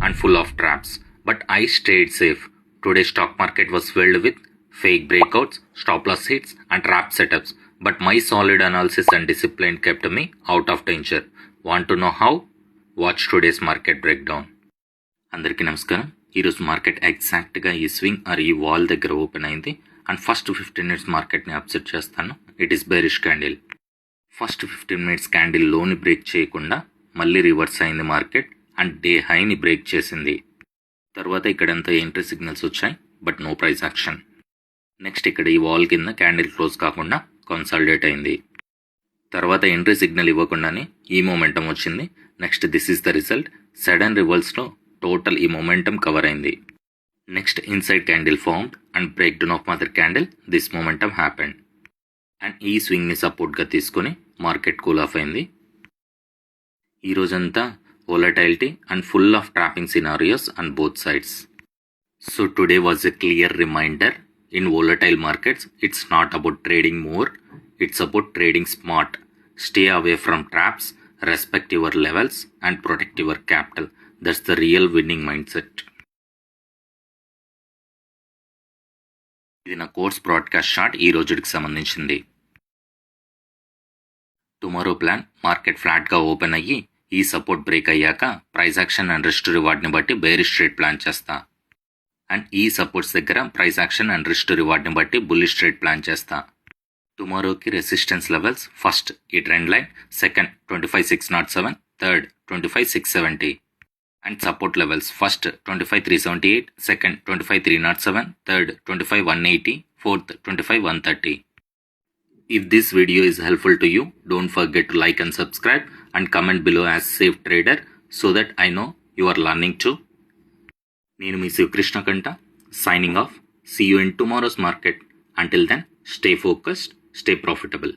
and full of traps. But I stayed safe. Today's stock market was filled with fake breakouts, stop loss hits, and trap setups. But my solid analysis and discipline kept me out of danger. Want to know how? Watch today's market breakdown. అందరికీ నమస్కారం. ఈరోజు market ఎగ్జాక్ట్గా ఈ swing or ఈ wall దగ్గర open అయింది and first 15 minutes మార్కెట్ని observe చేస్తాను. It is bearish candle. First 15 minutes candle లోని బ్రేక్ చేయకుండా మళ్ళీ రివర్స్ అయింది మార్కెట్ అండ్ డే హైని బ్రేక్ చేసింది. తర్వాత ఇక్కడంతా ఎంట్రీ సిగ్నల్స్ వచ్చాయి but no price action. Next ఇక్కడ ఈ వాల్ కింద క్యాండిల్ క్లోజ్ కాకుండా కన్సాలిడేట్ అయింది. తర్వాత ఎంట్రీ సిగ్నల్ ఇవ్వకుండానే ఈ మొమెంటం వచ్చింది. Next this is the result. Sudden రివర్స్లో టోటల్ ఈ మొమెంటం కవర్ అయింది. Next inside candle formed and break down of mother candle. This momentum happened and ఈ స్వింగ్ని సపోర్ట్గా తీసుకొని మార్కెట్ కూల్ ఆఫ్ అయింది. ఈ రోజంతా volatility and full of trapping scenarios on both sides. So today was a clear reminder. In volatile markets, it's not about trading more, it's about trading smart. Stay away from traps, respect your levels, and protect your capital. That's the real winning mindset. ఇది నా course broadcast short ఈ రోజుకి సంబంధించింది. Tomorrow plan market ఫ్లాట్గా open అయ్యి ఈ support break అయ్యాక price action and risk రివార్డ్ని బట్టి బేరిష్ ట్రేడ్ ప్లాన్ చేస్తా. అండ్ ఈ సపోర్ట్స్ దగ్గర ప్రైస్ యాక్షన్ అండ్ రిస్క్ రివార్డ్ని బట్టి బుల్లిష్ ట్రేడ్ ప్లాన్ చేస్తా. టుమారోకి రెసిస్టెన్స్ లెవెల్స్ ఫస్ట్ ఈ trend line, second 25,607, third 25,670. And support levels first 25,378, second 25,307, third 25,180, fourth 25,130. If this video is helpful to you, don't forget to like and subscribe and comment below as safe trader so that I know you are learning too. నేను మీ Shivakrishna Kanta signing off. See you in tomorrow's market. Until then stay focused, stay profitable.